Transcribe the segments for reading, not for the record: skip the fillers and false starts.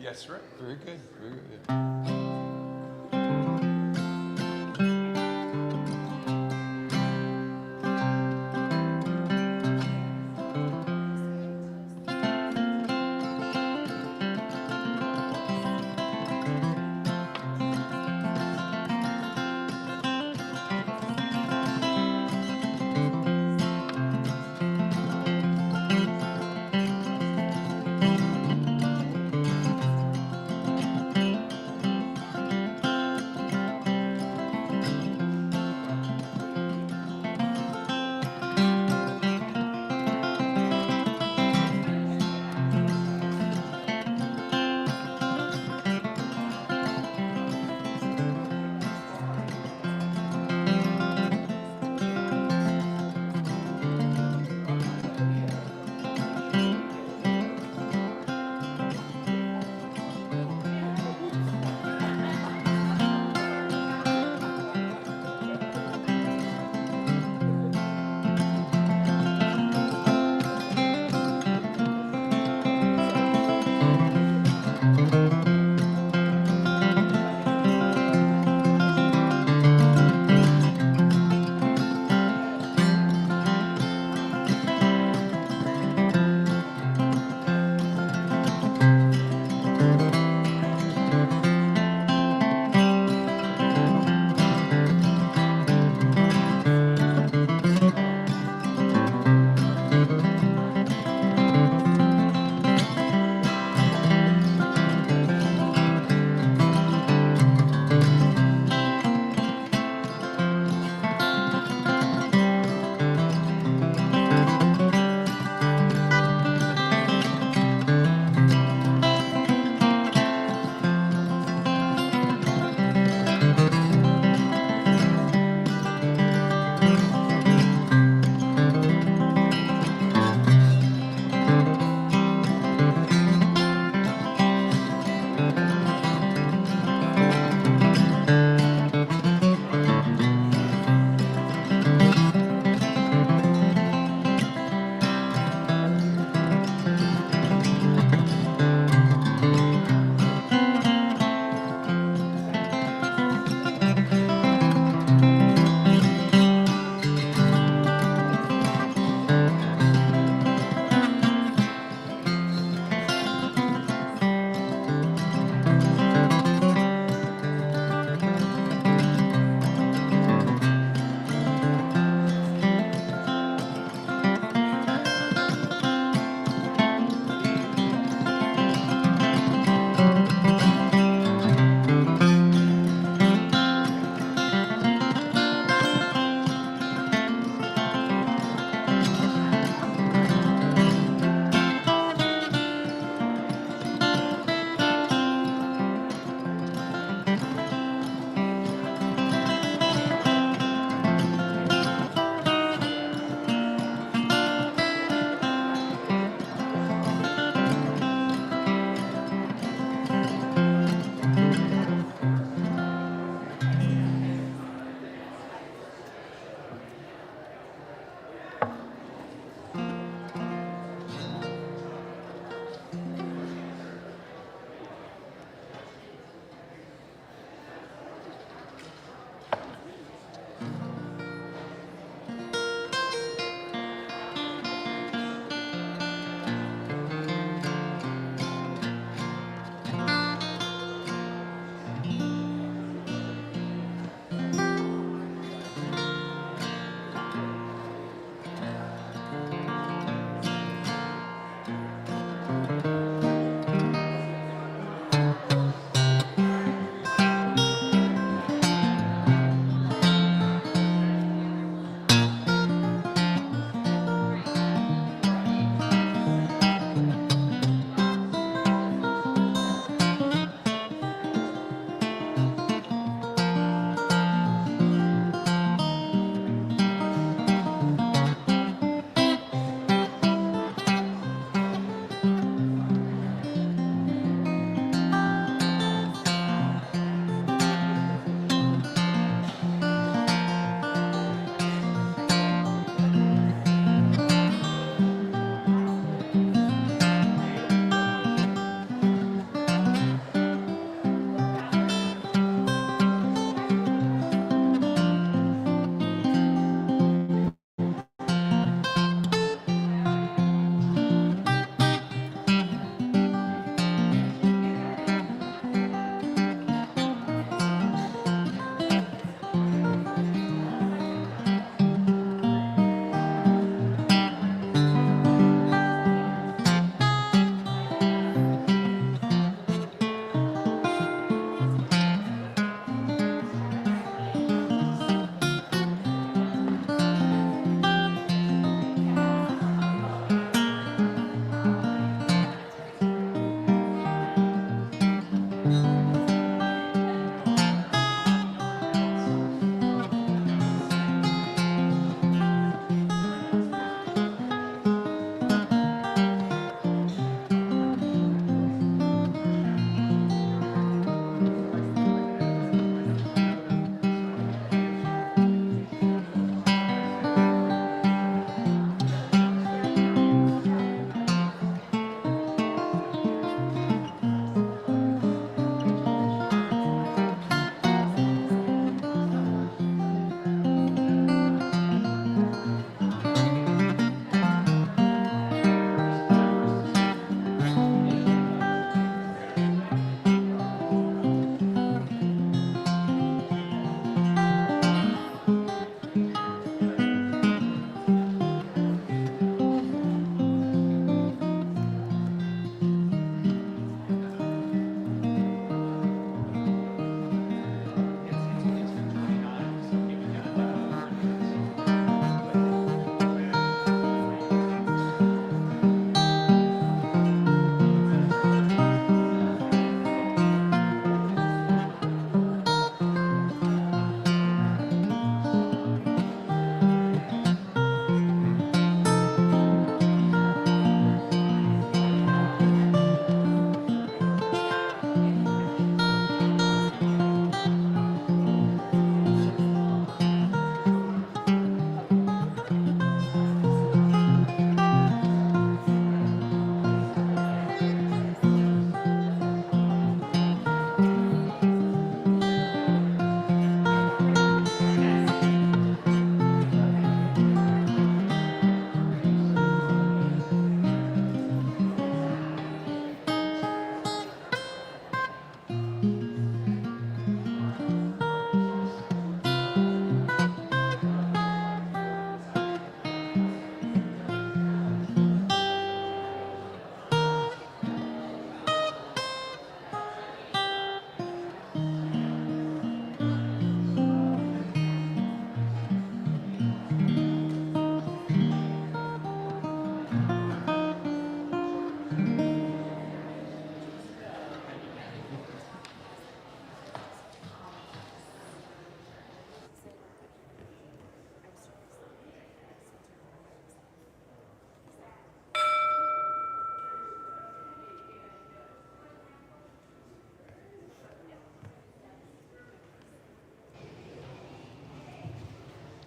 Yes, right. Very good. Very good.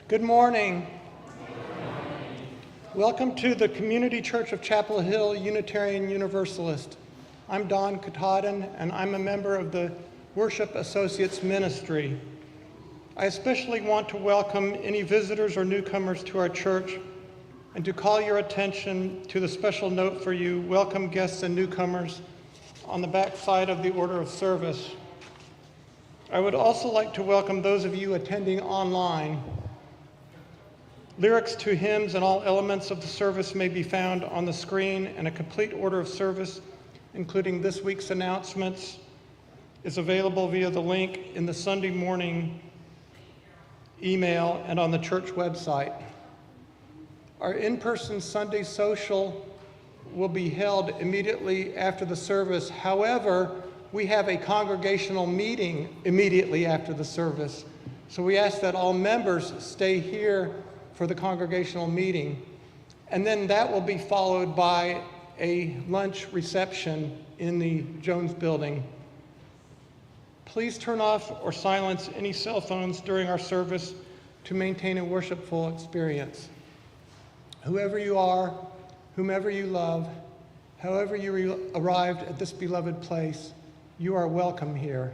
Good morning. Welcome to the Community Church of Chapel Hill Unitarian Universalist. I'm Don Katahdin, and I'm a member of the Worship Associates Ministry. I especially want to welcome any visitors or newcomers to our church and to call your attention to the special note for you, welcome guests and newcomers, on the back side of the order of service. I would also like to welcome those of you attending online. Lyrics to hymns and all elements of the service may be found on the screen, and a complete order of service, including this week's announcements, is available via the link in the Sunday morning email and on the church website. Our in-person Sunday social will be held immediately after the service. However, we have a congregational meeting immediately after the service. So we ask that all members stay here for the congregational meeting. And then that will be followed by a lunch reception in the Jones Building. Please turn off or silence any cell phones during our service to maintain a worshipful experience. Whoever you are, whomever you love, however you arrived at this beloved place, you are welcome here.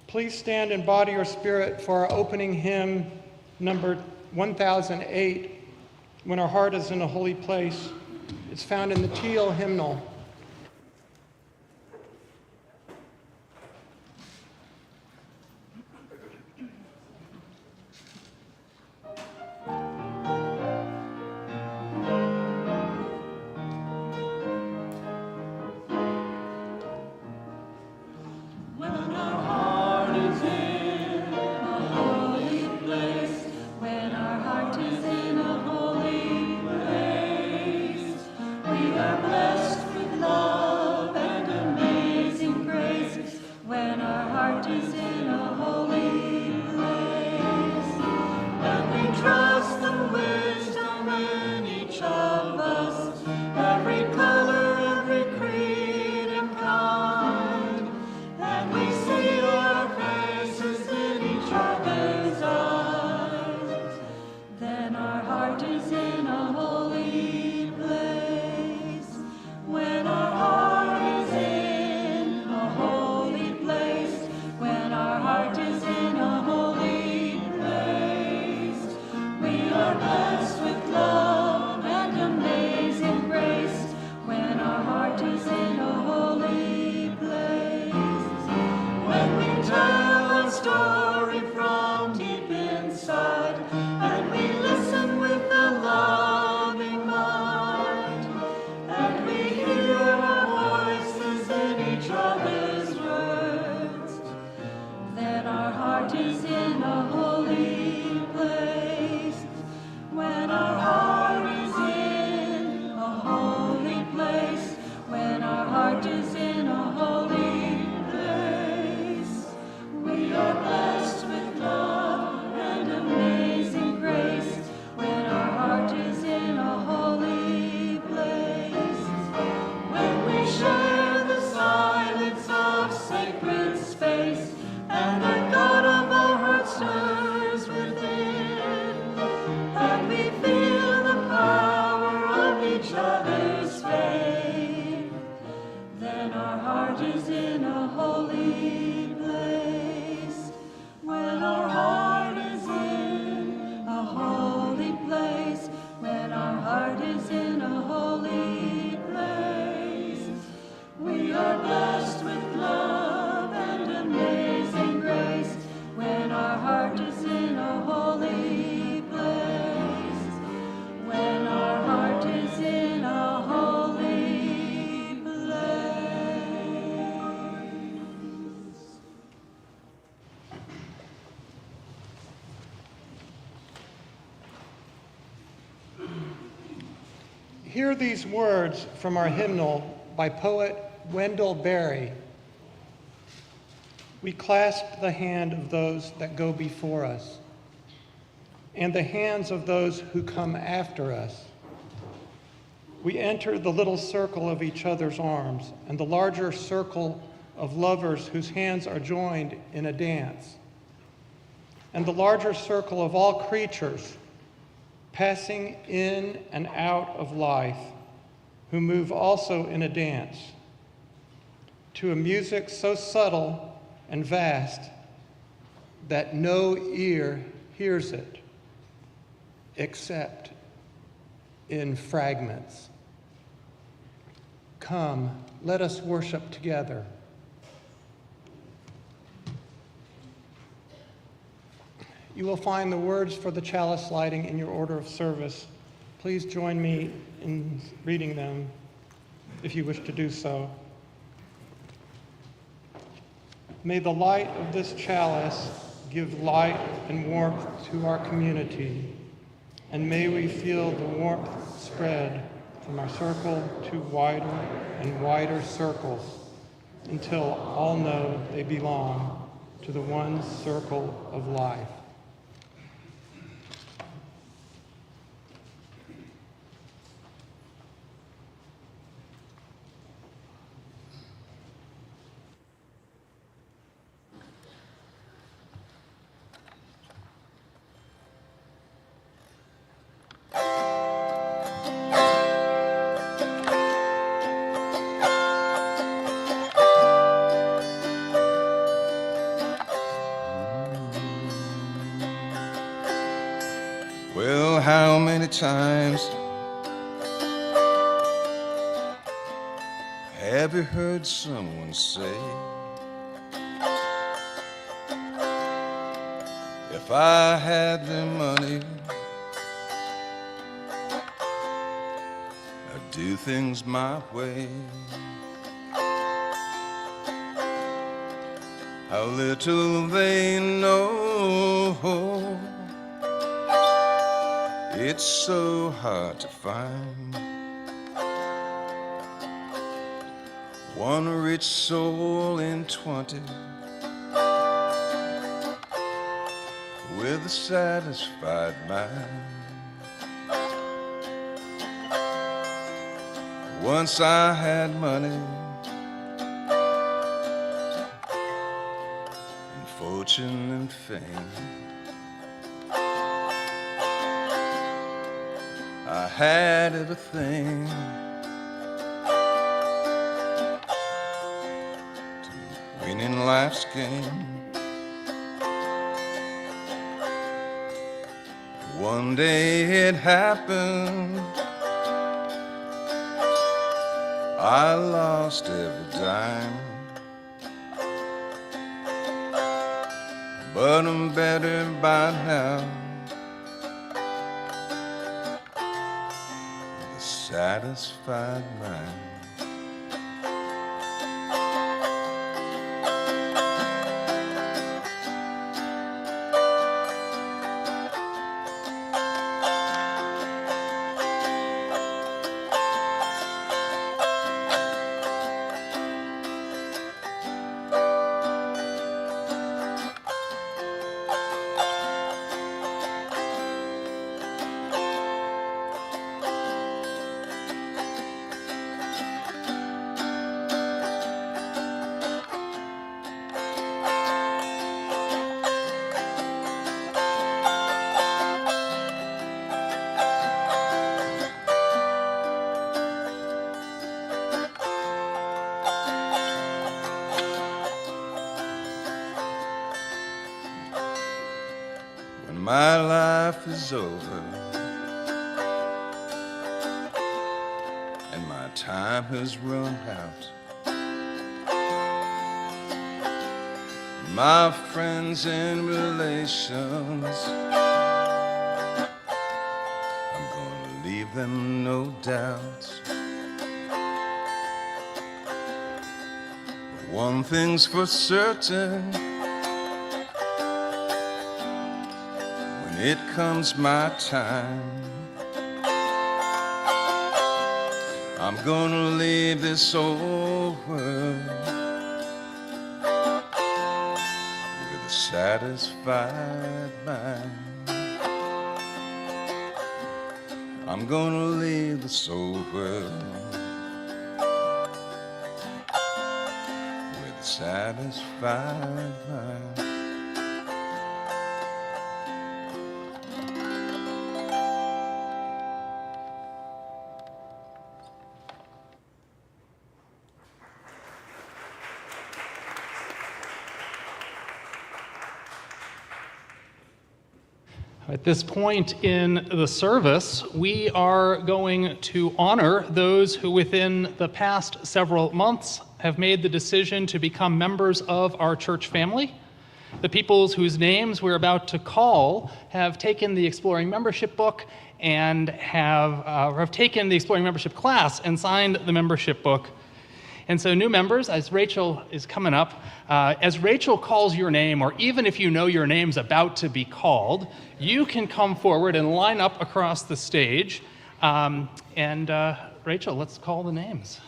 Please stand in body or spirit for our opening hymn, number 1008, When Our Heart is in a Holy Place. It's found in the teal hymnal. We are blessed with when our heart is in a holy place, when our heart is in a holy place, when our heart is in a holy place, we are blessed with love and amazing grace, when our heart is in a holy place, when our heart is in a holy place. Hear these words from our hymnal by poet Wendell Berry. We clasp the hand of those that go before us, and the hands of those who come after us. We enter the little circle of each other's arms and the larger circle of lovers whose hands are joined in a dance, and the larger circle of all creatures passing in and out of life, who move also in a dance, to a music so subtle and vast that no ear hears it, except in fragments. Come, let us worship together. You will find the words for the chalice lighting in your order of service. Please join me in reading them if you wish to do so. May the light of this chalice give light and warmth to our community, and may we feel the warmth spread from our circle to wider and wider circles until all know they belong to the one circle of life. Well, how many times have you heard someone say, if I had the money, I'd do things my way? How little they know it's so hard to find one rich soul in 20 with a satisfied mind. Once I had money and fortune and fame, I had everything to win in life's game. One day it happened, I lost every dime, but I'm better by now. Satisfied mind. my life is over, and my time has run out. My friends and relations, I'm gonna leave them no doubt. But one thing's for certain, when it comes my time, I'm gonna leave this old world with a satisfied mind. I'm gonna leave this old world with a satisfied mind. At this point in the service, we are going to honor those who within the past several months have made the decision to become members of our church family. The peoples whose names we're about to call have taken the Exploring Membership book and have taken the Exploring Membership class and signed the membership book. And so new members, as Rachel is coming up, as Rachel calls your name, or even if you know your name's about to be called, you can come forward and line up across the stage. Rachel, let's call the names.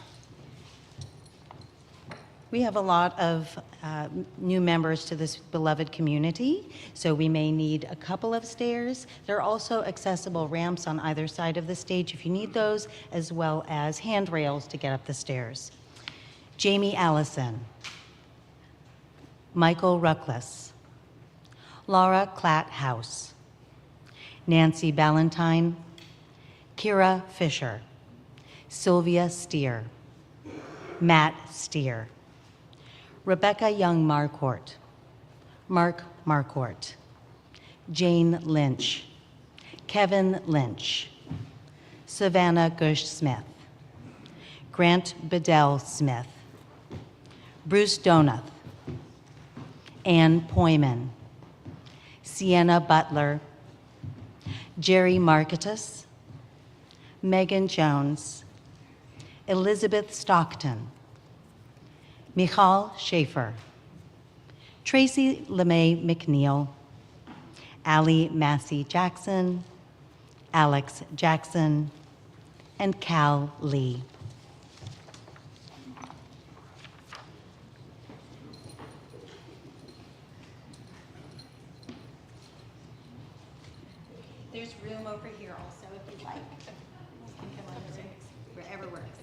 We have a lot of new members to this beloved community, so we may need a couple of stairs. There are also accessible ramps on either side of the stage if you need those, as well as handrails to get up the stairs. Jamie Allison, Michael Ruckless, Laura Klatt House, Nancy Ballantyne, Kira Fisher, Sylvia Steer, Matt Steer, Rebecca Young Marcourt, Mark Marcourt, Jane Lynch, Kevin Lynch, Savannah Gush Smith, Grant Bedell Smith, Bruce Donath, Ann Poyman, Sienna Butler, Jerry Marketus, Megan Jones, Elizabeth Stockton, Michal Schaefer, Tracy LeMay McNeil, Allie Massey Jackson, Alex Jackson, and Cal Lee. There's room over here also if you'd like. You can come over there, wherever works.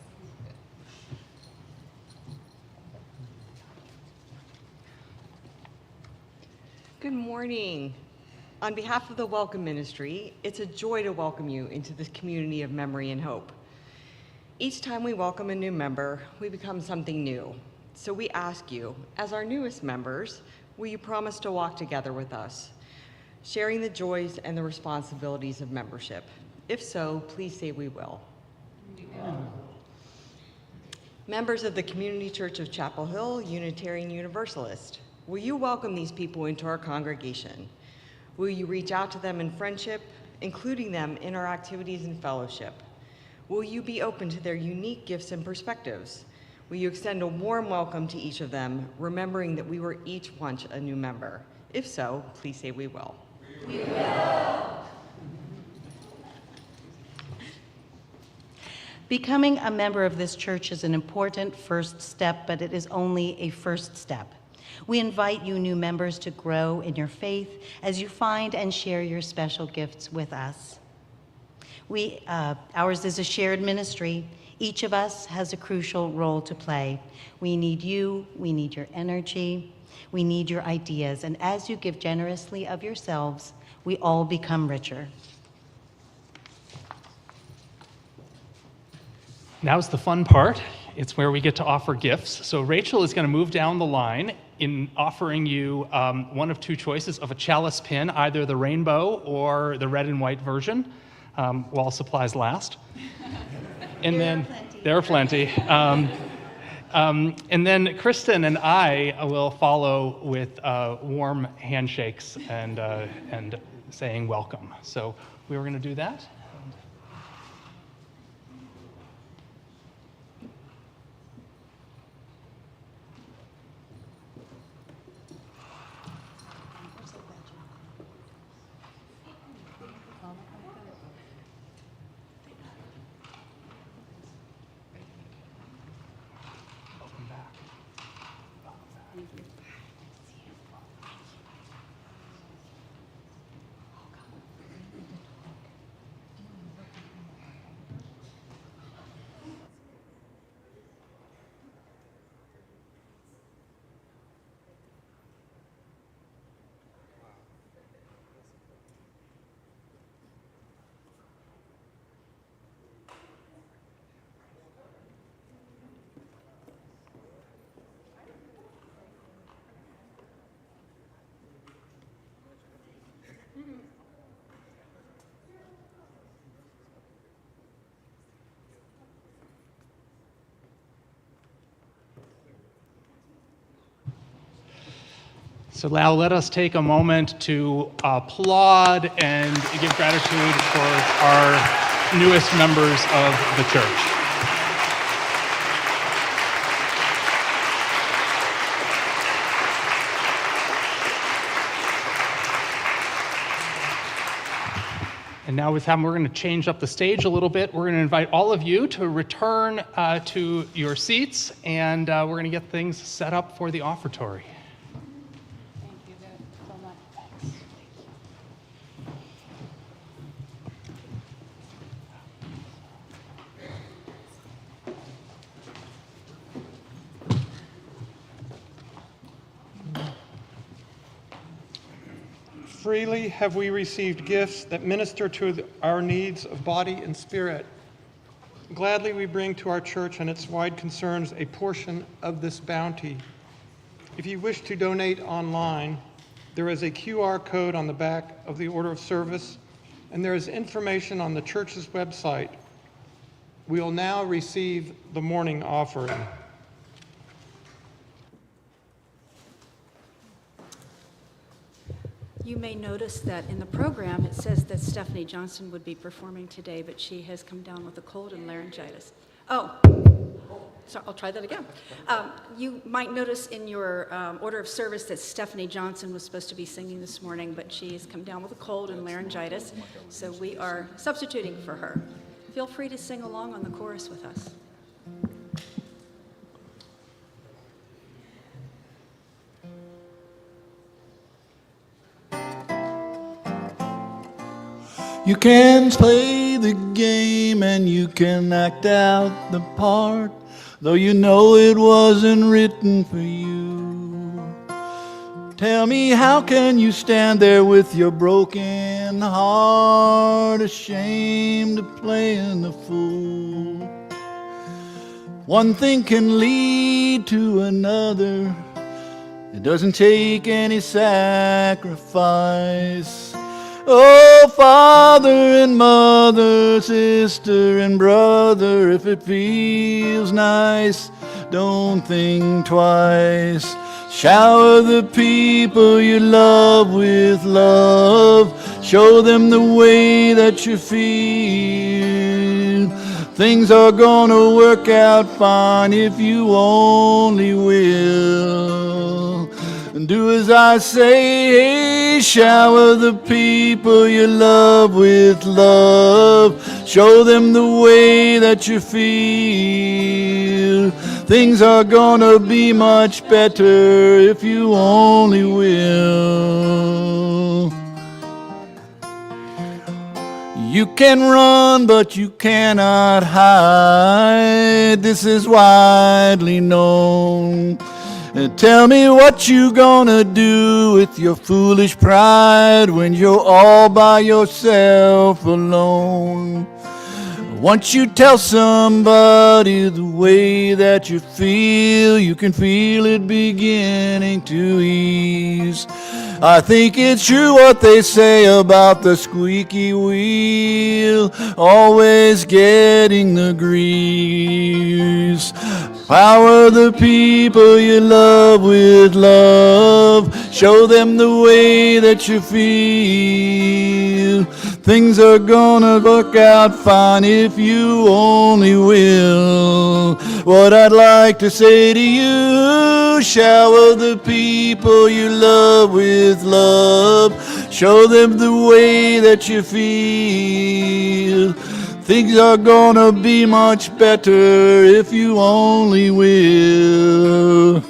Good morning. On behalf of the Welcome Ministry, it's a joy to welcome you into this community of memory and hope. Each time we welcome a new member, we become something new. So we ask you, as our newest members, will you promise to walk together with us, sharing the joys and the responsibilities of membership? If so, please say we will. Yeah. Members of the Community Church of Chapel Hill, Unitarian Universalist, will you welcome these people into our congregation? Will you reach out to them in friendship, including them in our activities and fellowship? Will you be open to their unique gifts and perspectives? Will you extend a warm welcome to each of them, remembering that we were each once a new member? If so, please say we will. We will. Becoming a member of this church is an important first step, but it is only a first step. We invite you new members to grow in your faith as you find and share your special gifts with us. Ours is a shared ministry. Each of us has a crucial role to play. We need you, we need your energy, we need your ideas, and as you give generously of yourselves, we all become richer. Now's the fun part. It's where we get to offer gifts. So Rachel is going to move down the line, in offering you one of two choices of a chalice pin, either the rainbow or the red and white version, while supplies last. And there are plenty. And then Kristen and I will follow with warm handshakes and saying welcome. So we were going to do that. So now let us take a moment to applaud and give gratitude for our newest members of the church. And now with Thom, we're going to change up the stage a little bit. We're going to invite all of you to return to your seats, and we're going to get things set up for the offertory. Freely have we received gifts that minister to our needs of body and spirit. Gladly we bring to our church and its wide concerns a portion of this bounty. If you wish to donate online, there is a QR code on the back of the order of service, and there is information on the church's website. We will now receive the morning offering. You may notice that in the program it says that Stephanie Johnson would be performing today, but she has come down with a cold and laryngitis. Oh, so I'll try that again. You might notice in your order of service that Stephanie Johnson was supposed to be singing this morning, but she has come down with a cold and laryngitis, so we are substituting for her. Feel free to sing along on the chorus with us. You can play the game and you can act out the part, though you know it wasn't written for you. Tell me, how can you stand there with your broken heart, ashamed of playing the fool? One thing can lead to another. It doesn't take any sacrifice. Oh, father and mother, sister and brother, if it feels nice, don't think twice. Shower the people you love with love. Show them the way that you feel. Things are gonna work out fine if you only will. And do as I say, shower the people you love with love. Show them the way that you feel. Things are gonna be much better if you only will. You can run, but you cannot hide. This is widely known. Tell me what you gonna do with your foolish pride when you're all by yourself alone. Once you tell somebody the way that you feel, you can feel it beginning to ease. I think it's true what they say about the squeaky wheel, always getting the grease. Power the people you love with love. Show them the way that you feel. Things are gonna work out fine if you only will. What I'd like to say to you, shower the people you love with love. Show them the way that you feel. Things are gonna be much better if you only will.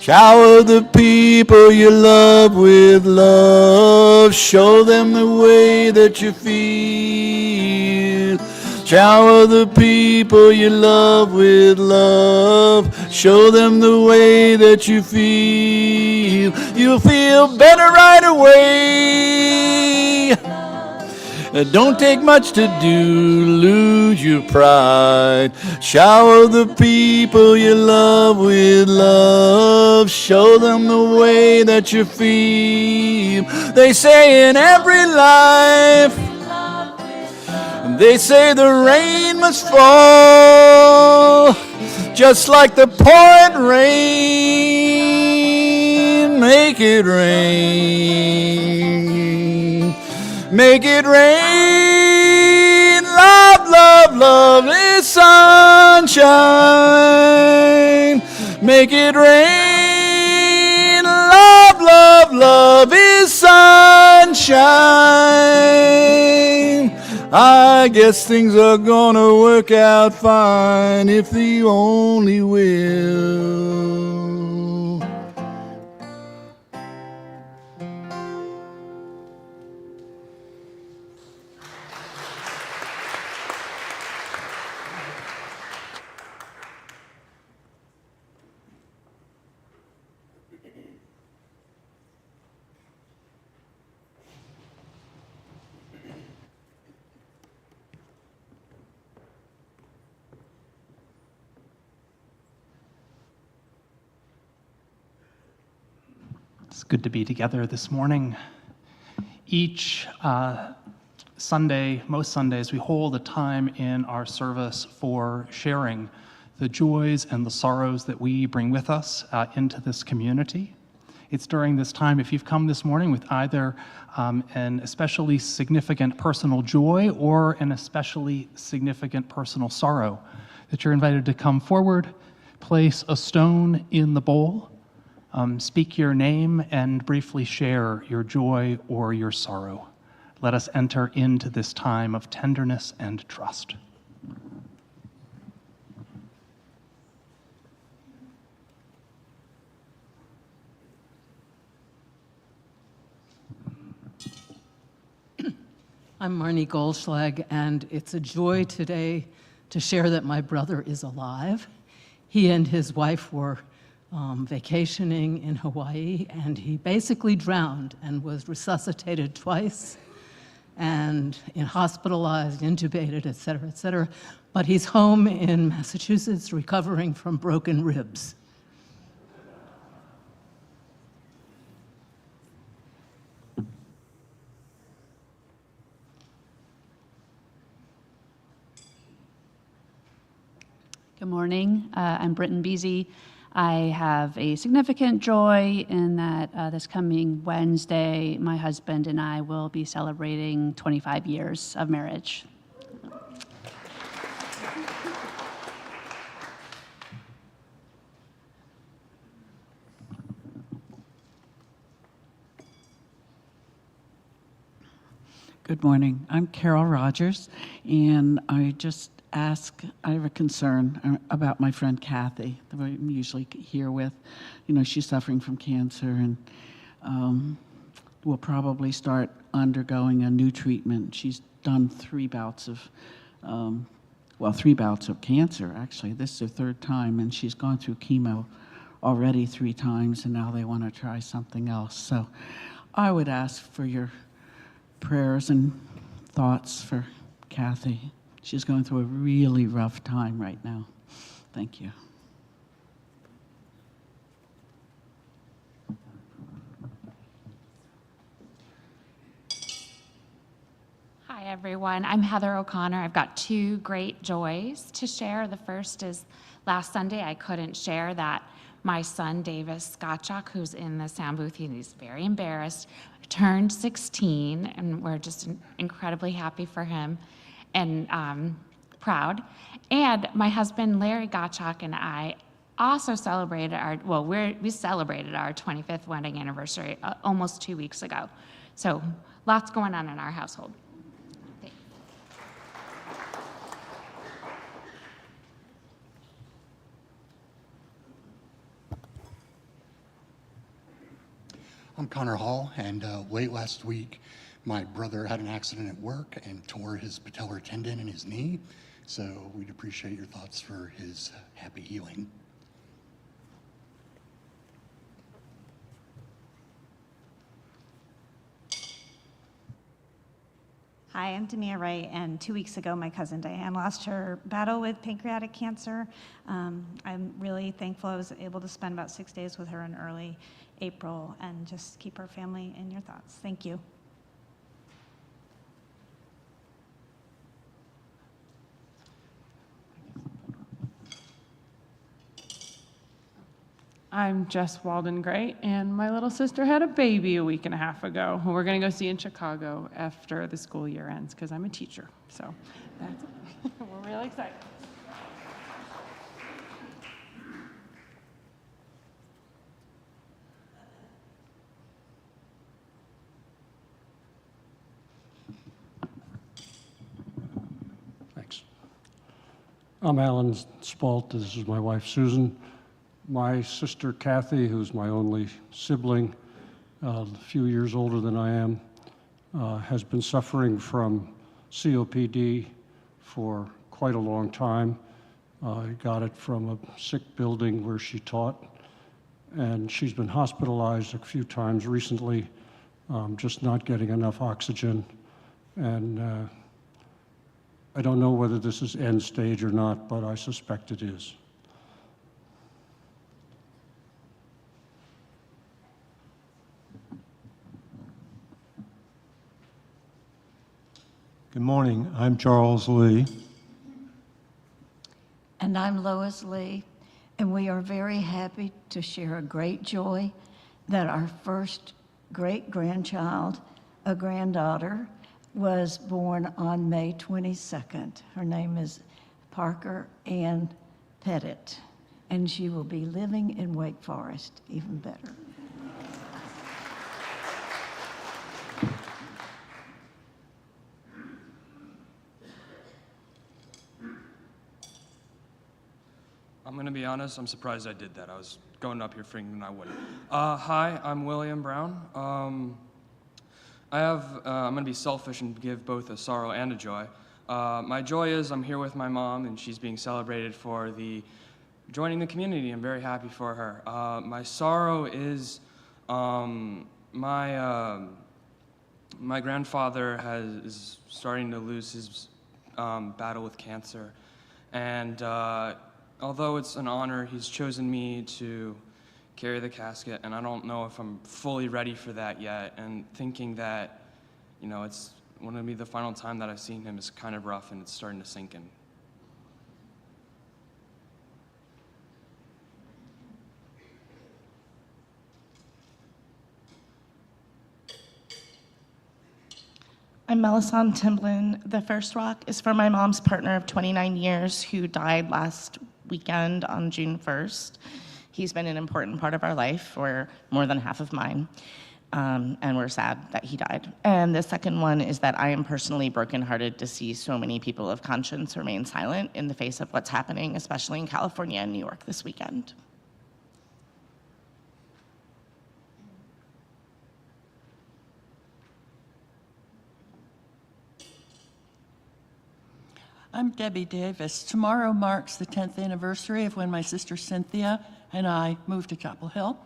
Shower the people you love with love. Show them the way that you feel. Shower the people you love with love. Show them the way that you feel. You'll feel better right away. It don't take much to do, lose your pride. Shower the people you love with love. Show them the way that you feel. They say in every life, they say the rain must fall, just like the pouring rain. Make it rain. Make it rain. Love, love, love is sunshine. Make it rain. Love, love, love is sunshine. I guess things are gonna work out fine if you only will. It's good to be together this morning. Each Sunday, most Sundays, we hold a time in our service for sharing the joys and the sorrows that we bring with us into this community. It's during this time, if you've come this morning with either an especially significant personal joy or an especially significant personal sorrow, that you're invited to come forward, place a stone in the bowl, speak your name, and briefly share your joy or your sorrow. Let us enter into this time of tenderness and trust. I'm Marnie Goldschlag, and it's a joy today to share that my brother is alive. He and his wife were vacationing in Hawaii, and he basically drowned and was resuscitated twice and hospitalized, intubated, et cetera, but he's home in Massachusetts recovering from broken ribs. Good morning. I'm Britton Beasy. I have a significant joy in that this coming Wednesday, my husband and I will be celebrating 25 years of marriage. Good morning. I'm Carol Rogers, and I have a concern about my friend Kathy, that I'm usually here with. You know, she's suffering from cancer, and will probably start undergoing a new treatment. She's done 3 bouts of, 3 bouts of cancer, actually. This is her 3rd time, and she's gone through chemo already 3 times, and now they want to try something else. So I would ask for your prayers and thoughts for Kathy. She's going through a really rough time right now. Thank you. Hi, everyone. I'm Heather O'Connor. I've got 2 great joys to share. The first is last Sunday, I couldn't share that my son, Davis Gottschalk, who's in the sound booth, and he's very embarrassed, turned 16, and we're just incredibly happy for him and proud. And my husband, Larry Gottschalk, and I also celebrated we celebrated our 25th wedding anniversary almost 2 weeks ago. So lots going on in our household. I'm Connor Hall, and late last week, my brother had an accident at work and tore his patellar tendon in his knee, so we'd appreciate your thoughts for his happy healing. Hi, I'm Demia Wright, and 2 weeks ago, my cousin Diane lost her battle with pancreatic cancer. I'm really thankful I was able to spend about 6 days with her in early April and just keep her family in your thoughts. Thank you. I'm Jess Walden Gray, and my little sister had a baby a week and a half ago, who we're going to go see in Chicago after the school year ends, because I'm a teacher. So that's it. We're really excited. Thanks. I'm Alan Spalt. This is my wife, Susan. My sister, Kathy, who's my only sibling, a few years older than I am, has been suffering from COPD for quite a long time. Got it from a sick building where she taught, and she's been hospitalized a few times recently, just not getting enough oxygen. And I don't know whether this is end stage or not, but I suspect it is. Good morning. I'm Charles Lee. And I'm Lois Lee, and we are very happy to share a great joy that our first great-grandchild, a granddaughter, was born on May 22nd. Her name is Parker Ann Pettit, and she will be living in Wake Forest, even better. I'm going to be honest, I'm surprised I did that. I was going up here thinking I wouldn't. Hi, I'm William Brown. I'm going to be selfish and give both a sorrow and a joy. My joy is I'm here with my mom, and she's being celebrated for joining the community. I'm very happy for her. My sorrow is my grandfather is starting to lose his battle with cancer, and although it's an honor, he's chosen me to carry the casket, and I don't know if I'm fully ready for that yet, and thinking that, it's going to be the final time that I've seen him is kind of rough, and it's starting to sink in. I'm Melisande Timblin. The first rock is for my mom's partner of 29 years who died last weekend on June 1st. He's been an important part of our life for more than half of mine, and we're sad that he died. And the second one is that I am personally brokenhearted to see so many people of conscience remain silent in the face of what's happening, especially in California and New York this weekend. I'm Debbie Davis. Tomorrow marks the 10th anniversary of when my sister Cynthia and I moved to Chapel Hill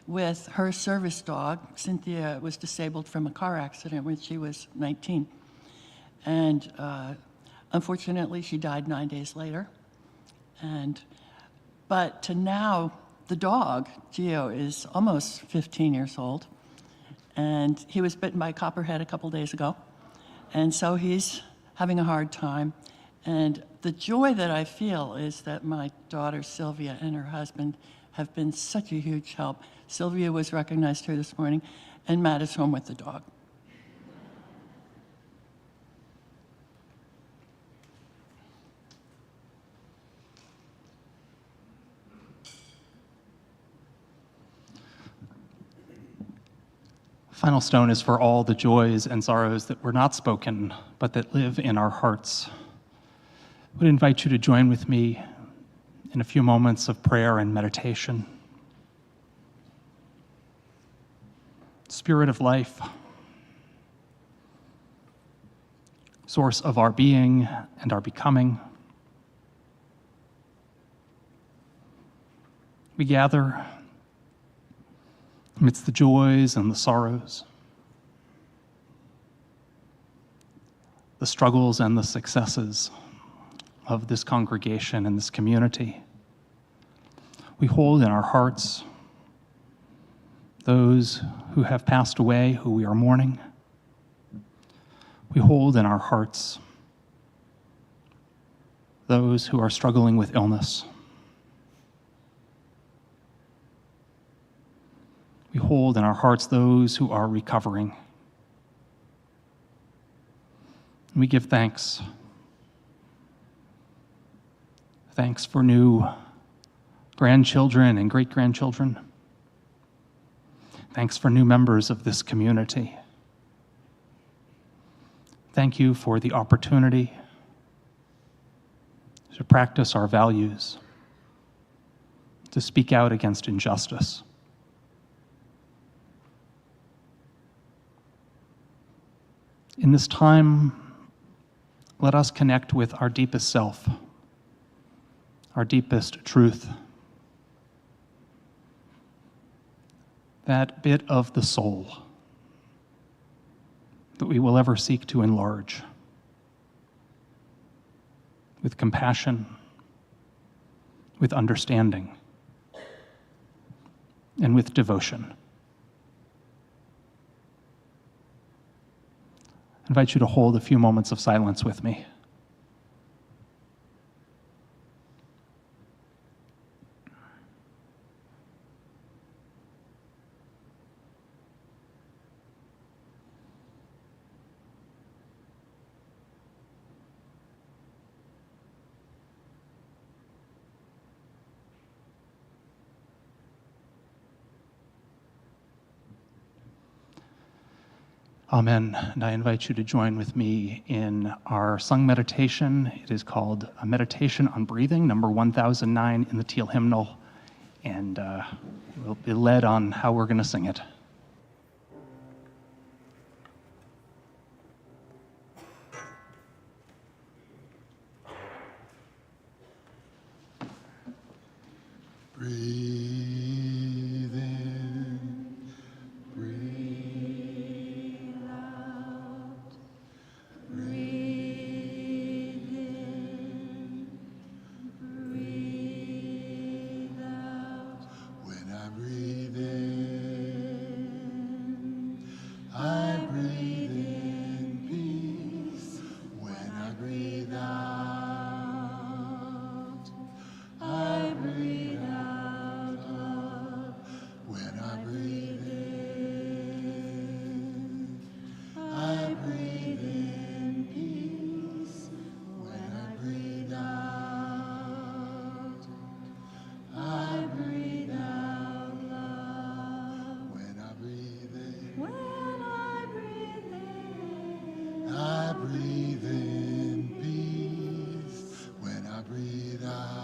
with her service dog. Cynthia was disabled from a car accident when she was 19. And unfortunately, she died 9 days later. But to now, the dog, Gio, is almost 15 years old. And he was bitten by a copperhead a couple days ago. And so he's having a hard time. And the joy that I feel is that my daughter Sylvia and her husband have been such a huge help. Sylvia was recognized here this morning, and Matt is home with the dog. Final stone is for all the joys and sorrows that were not spoken, but that live in our hearts. I would invite you to join with me in a few moments of prayer and meditation. Spirit of life, source of our being and our becoming, we gather amidst the joys and the sorrows, the struggles and the successes of this congregation and this community. We hold in our hearts those who have passed away, who we are mourning. We hold in our hearts those who are struggling with illness. We hold in our hearts those who are recovering. We give thanks. Thanks for new grandchildren and great-grandchildren. Thanks for new members of this community. Thank you for the opportunity to practice our values, to speak out against injustice. In this time, let us connect with our deepest self, our deepest truth, that bit of the soul that we will ever seek to enlarge with compassion, with understanding, and with devotion. I invite you to hold a few moments of silence with me. Amen. And I invite you to join with me in our sung meditation. It is called A Meditation on Breathing, number 1009 in the Teal Hymnal. And we'll be led on how we're going to sing it. Breathe in, breathe out, breathe in, breathe out. When I breathe in, I breathe in peace. When I breathe out, I breathe out love. When I breathe in, I breathe in peace. When I breathe out, I breathe out love. When I breathe in, I breathe in peace. When I breathe out,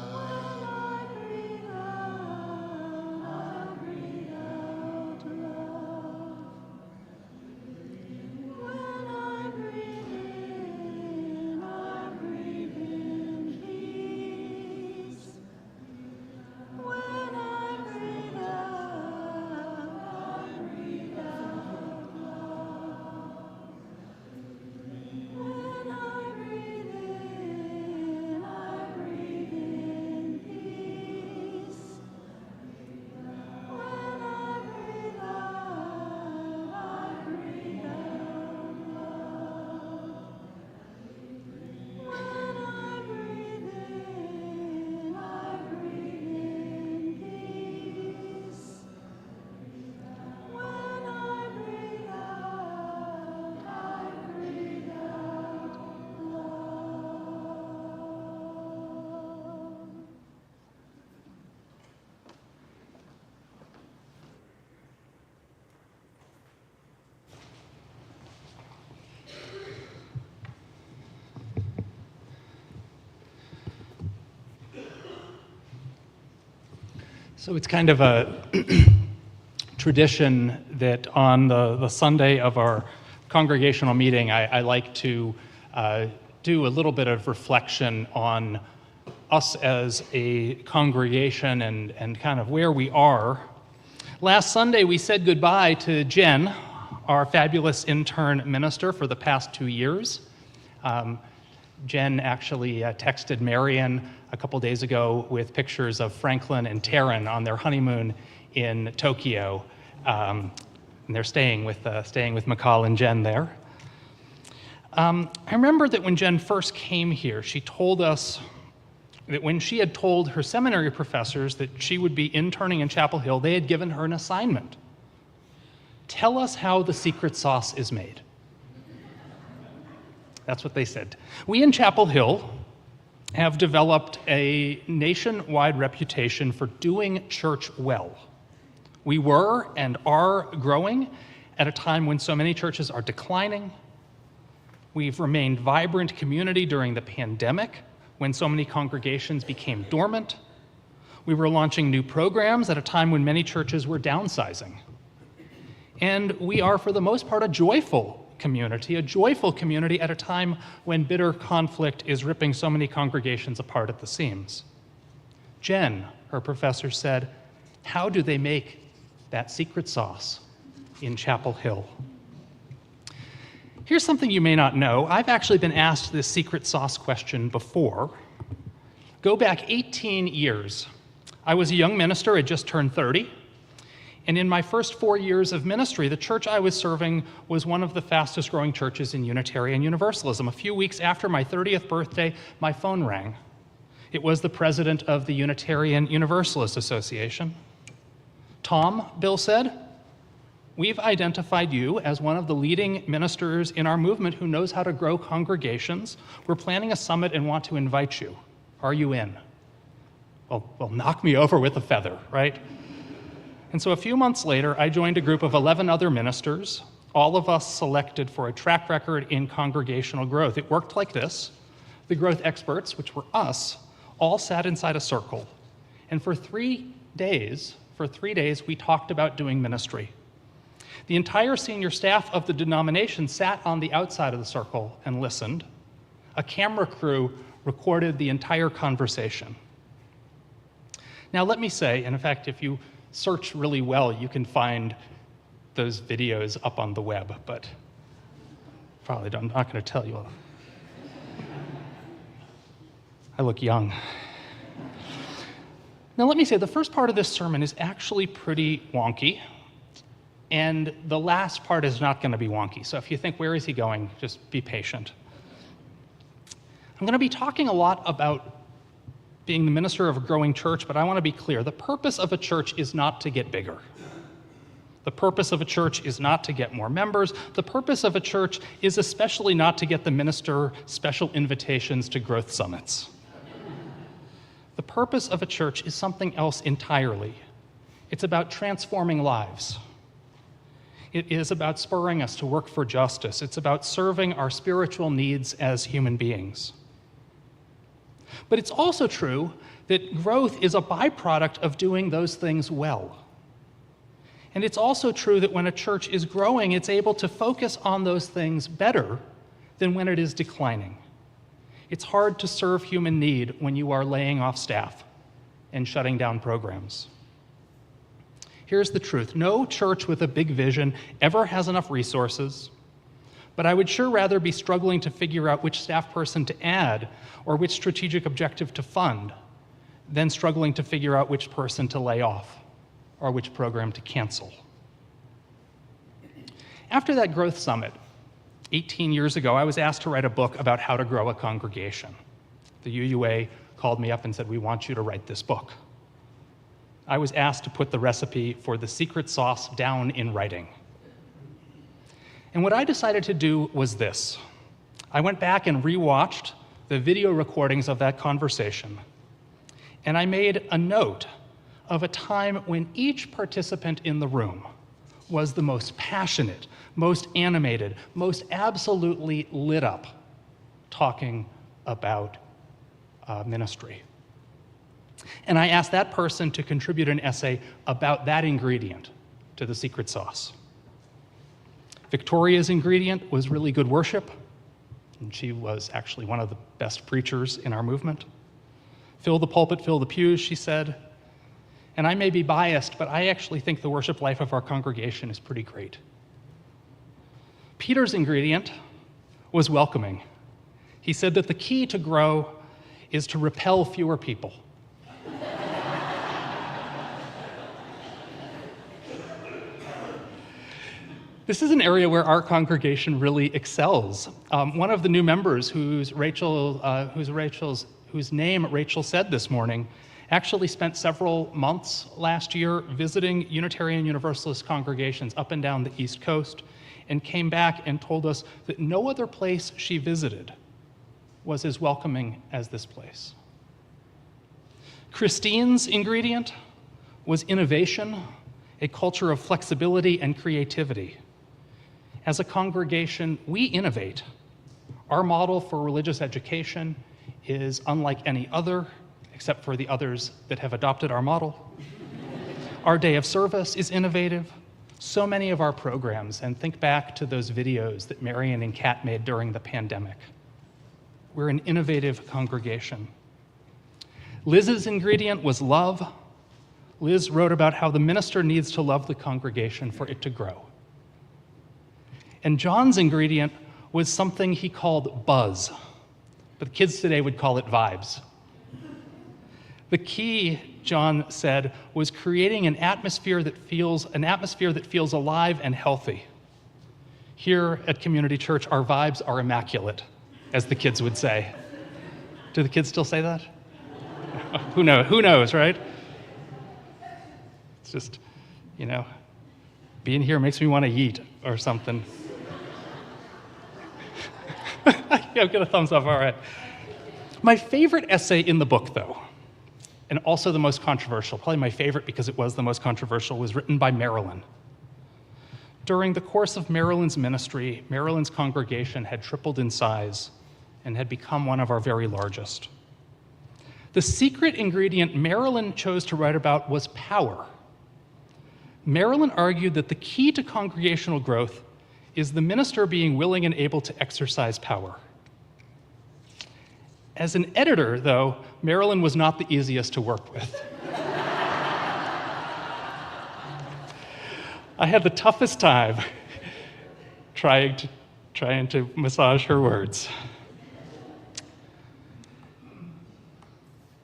So it's kind of a tradition that on the Sunday of our congregational meeting, I like to do a little bit of reflection on us as a congregation and kind of where we are. Last Sunday, we said goodbye to Jen, our fabulous intern minister for the past 2 years. Jen actually texted Marion a couple days ago with pictures of Franklin and Taryn on their honeymoon in Tokyo. And they're staying with McCall and Jen there. I remember that when Jen first came here, she told us that when she had told her seminary professors that she would be interning in Chapel Hill, they had given her an assignment. Tell us how the secret sauce is made. That's what they said. We in Chapel Hill have developed a nationwide reputation for doing church well. We were and are growing at a time when so many churches are declining. We've remained vibrant community during the pandemic, when so many congregations became dormant. We were launching new programs at a time when many churches were downsizing. And we are, for the most part, a joyful community at a time when bitter conflict is ripping so many congregations apart at the seams. Jen, her professor, said, how do they make that secret sauce in Chapel Hill? Here's something you may not know. I've actually been asked this secret sauce question before. Go back 18 years. I was a young minister, had just turned 30. And in my first 4 years of ministry, the church I was serving was one of the fastest growing churches in Unitarian Universalism. A few weeks after my 30th birthday, my phone rang. It was the president of the Unitarian Universalist Association. Thom, Bill said, we've identified you as one of the leading ministers in our movement who knows how to grow congregations. We're planning a summit and want to invite you. Are you in? Well, knock me over with a feather, right? And so a few months later, I joined a group of 11 other ministers, all of us selected for a track record in congregational growth. It worked like this. The growth experts, which were us, all sat inside a circle. And for 3 days, we talked about doing ministry. The entire senior staff of the denomination sat on the outside of the circle and listened. A camera crew recorded the entire conversation. Now let me say, and in fact, if you search really well, you can find those videos up on the web, but probably I'm not going to tell you all. I look young. Now let me say, the first part of this sermon is actually pretty wonky. And the last part is not going to be wonky. So if you think, where is he going? Just be patient. I'm going to be talking a lot about being the minister of a growing church, but I want to be clear. The purpose of a church is not to get bigger. The purpose of a church is not to get more members. The purpose of a church is especially not to get the minister special invitations to growth summits. The purpose of a church is something else entirely. It's about transforming lives. It is about spurring us to work for justice. It's about serving our spiritual needs as human beings. But it's also true that growth is a byproduct of doing those things well. And it's also true that when a church is growing, it's able to focus on those things better than when it is declining. It's hard to serve human need when you are laying off staff and shutting down programs. Here's the truth. No church with a big vision ever has enough resources, but I would sure rather be struggling to figure out which staff person to add or which strategic objective to fund than struggling to figure out which person to lay off or which program to cancel. After that growth summit, 18 years ago, I was asked to write a book about how to grow a congregation. The UUA called me up and said, we want you to write this book. I was asked to put the recipe for the secret sauce down in writing. And what I decided to do was this. I went back and rewatched the video recordings of that conversation, and I made a note of a time when each participant in the room was the most passionate, most animated, most absolutely lit up talking about ministry. And I asked that person to contribute an essay about that ingredient to the secret sauce. Victoria's ingredient was really good worship, and she was actually one of the best preachers in our movement. Fill the pulpit, fill the pews, she said. And I may be biased, but I actually think the worship life of our congregation is pretty great. Peter's ingredient was welcoming. He said that the key to grow is to repel fewer people. This is an area where our congregation really excels. One of the new members whose name Rachel said this morning actually spent several months last year visiting Unitarian Universalist congregations up and down the East Coast, and came back and told us that no other place she visited was as welcoming as this place. Christine's ingredient was innovation, a culture of flexibility and creativity. As a congregation, we innovate. Our model for religious education is unlike any other, except for the others that have adopted our model. Our day of service is innovative. So many of our programs, and think back to those videos that Marion and Kat made during the pandemic. We're an innovative congregation. Liz's ingredient was love. Liz wrote about how the minister needs to love the congregation for it to grow. And John's ingredient was something he called buzz, but the kids today would call it vibes. The key, John said, was creating an atmosphere that feels alive and healthy. Here at Community Church, our vibes are immaculate, as the kids would say. Do the kids still say that? Who knows, right? It's just, being here makes me want to yeet or something. Yeah, I've got a thumbs up, all right. My favorite essay in the book, though, and also the most controversial, probably my favorite because it was the most controversial, was written by Marilyn. During the course of Marilyn's ministry, Marilyn's congregation had tripled in size and had become one of our very largest. The secret ingredient Marilyn chose to write about was power. Marilyn argued that the key to congregational growth is the minister being willing and able to exercise power. As an editor, though, Marilyn was not the easiest to work with. I had the toughest time trying to massage her words.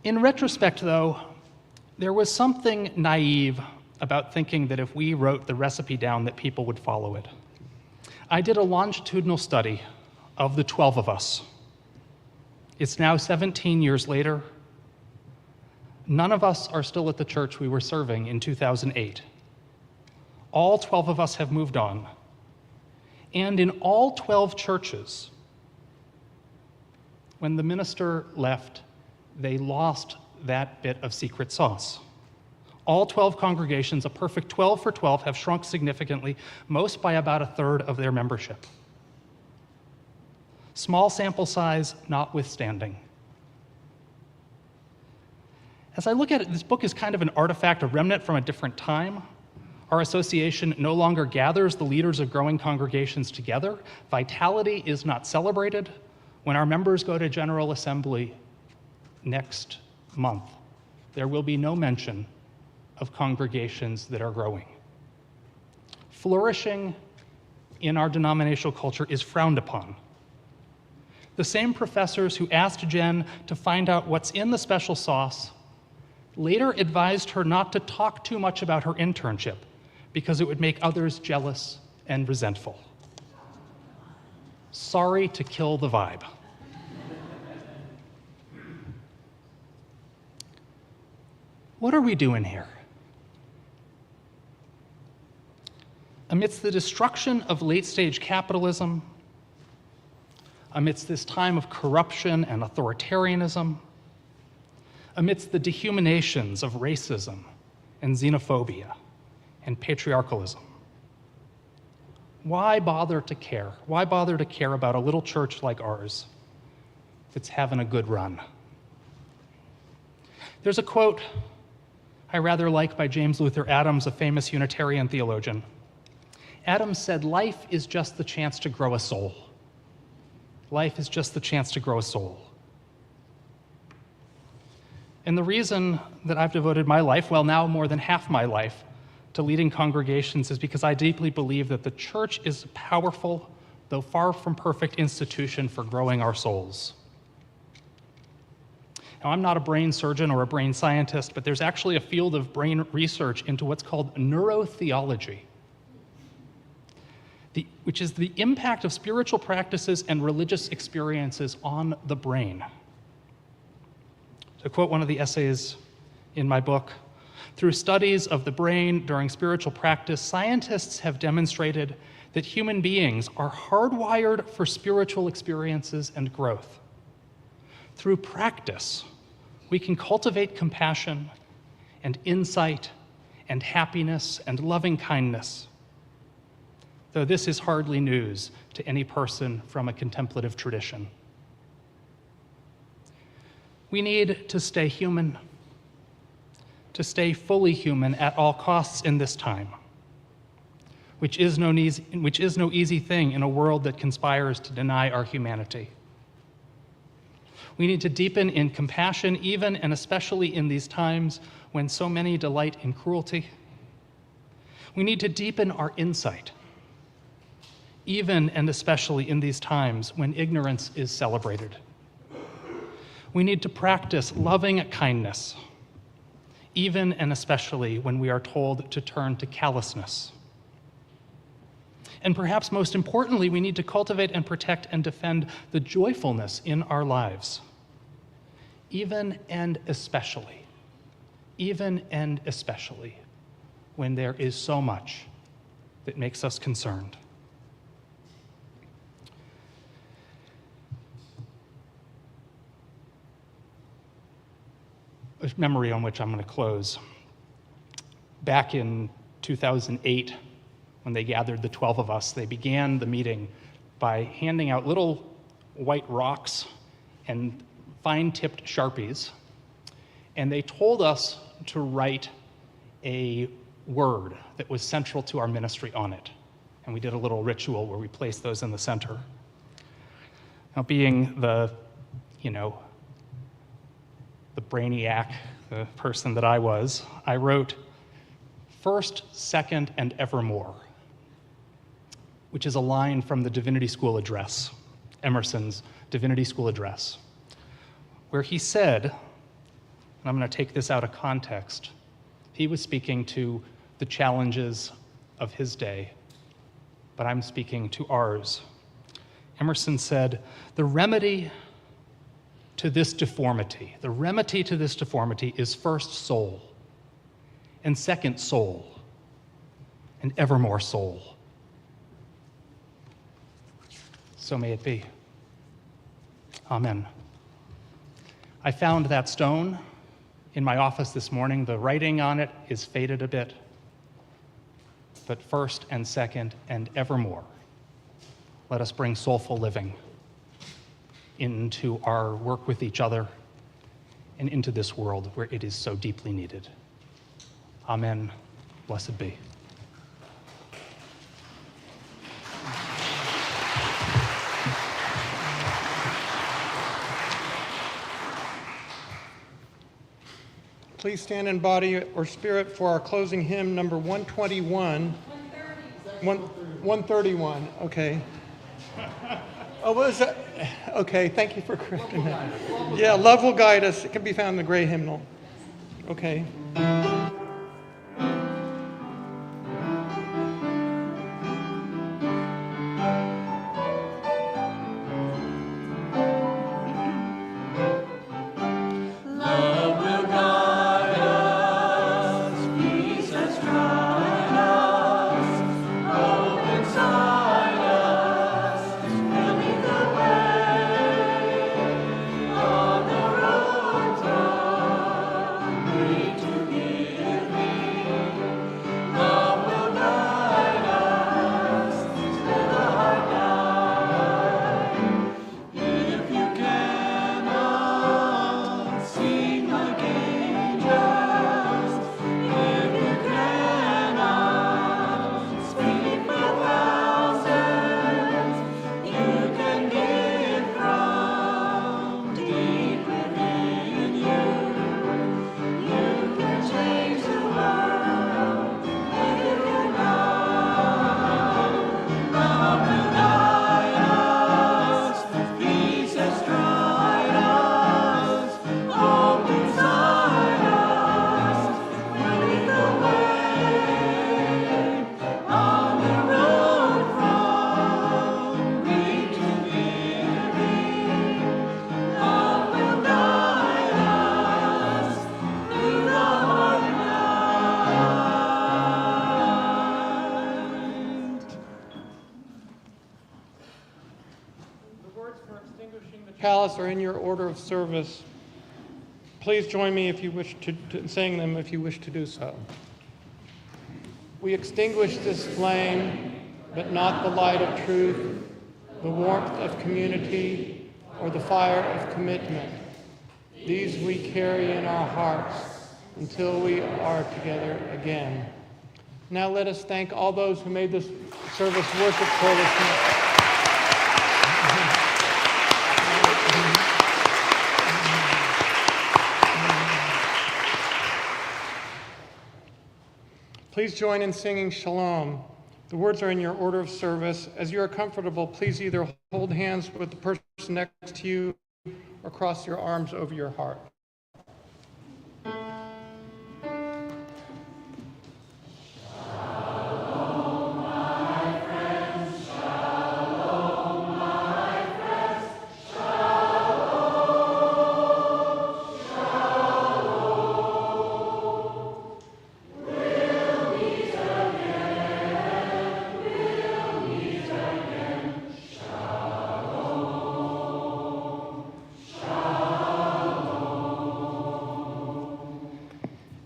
In retrospect, though, there was something naive about thinking that if we wrote the recipe down that people would follow it. I did a longitudinal study of the 12 of us. It's now 17 years later. None of us are still at the church we were serving in 2008. All 12 of us have moved on. And in all 12 churches, when the minister left, they lost that bit of secret sauce. All 12 congregations, a perfect 12 for 12, have shrunk significantly, most by about a third of their membership. Small sample size notwithstanding. As I look at it, this book is kind of an artifact, a remnant from a different time. Our association no longer gathers the leaders of growing congregations together. Vitality is not celebrated. When our members go to General Assembly next month, there will be no mention of congregations that are growing. Flourishing in our denominational culture is frowned upon. The same professors who asked Jen to find out what's in the special sauce later advised her not to talk too much about her internship because it would make others jealous and resentful. Sorry to kill the vibe. What are we doing here? Amidst the destruction of late-stage capitalism, amidst this time of corruption and authoritarianism, amidst the dehumanisms of racism and xenophobia and patriarchalism, why bother to care? Why bother to care about a little church like ours if it's having a good run? There's a quote I rather like by James Luther Adams, a famous Unitarian theologian. Adams said, "Life is just the chance to grow a soul." Life is just the chance to grow a soul. And the reason that I've devoted my life, well, now more than half my life, to leading congregations is because I deeply believe that the church is a powerful, though far from perfect, institution for growing our souls. Now, I'm not a brain surgeon or a brain scientist, but there's actually a field of brain research into what's called neurotheology, which is the impact of spiritual practices and religious experiences on the brain. To quote one of the essays in my book, through studies of the brain during spiritual practice, scientists have demonstrated that human beings are hardwired for spiritual experiences and growth. Through practice, we can cultivate compassion and insight and happiness and loving kindness, though this is hardly news to any person from a contemplative tradition. We need to stay human, to stay fully human at all costs in this time, which is no easy thing in a world that conspires to deny our humanity. We need to deepen in compassion, even and especially in these times when so many delight in cruelty. We need to deepen our insight, even and especially in these times when ignorance is celebrated. We need to practice loving kindness, even and especially when we are told to turn to callousness. And perhaps most importantly, we need to cultivate and protect and defend the joyfulness in our lives, even and especially when there is so much that makes us concerned. A memory on which I'm going to close. Back in 2008, when they gathered the 12 of us, they began the meeting by handing out little white rocks and fine-tipped Sharpies, and they told us to write a word that was central to our ministry on it. And we did a little ritual where we placed those in the center. Now, being the brainiac, the person that I was, I wrote first, second, and evermore, which is a line from the Divinity School Address, Emerson's Divinity School Address, where he said, and I'm going to take this out of context, he was speaking to the challenges of his day, but I'm speaking to ours. Emerson said, the remedy to this deformity is first soul, and second soul, and evermore soul. So may it be. Amen. I found that stone in my office this morning. The writing on it is faded a bit, but first and second and evermore, let us bring soulful living into our work with each other and into this world where it is so deeply needed. Amen. Blessed be. Please stand in body or spirit for our closing hymn, number 121. 131, okay. Oh, what is that? Okay, thank you for correcting that. Yeah, Love Will Guide Us. It can be found in the gray hymnal. Okay. To give palace are in your order of service. Please join me if you wish to saying them if you wish to do so. We extinguish this flame, but not the light of truth, the warmth of community, or the fire of commitment. These we carry in our hearts until we are together again. Now let us thank all those who made this service worshipful this morning. Please join in singing Shalom. The words are in your order of service. As you are comfortable, please either hold hands with the person next to you or cross your arms over your heart.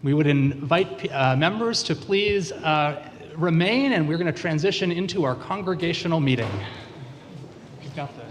We would invite members to please remain, and we're going to transition into our congregational meeting. You've got the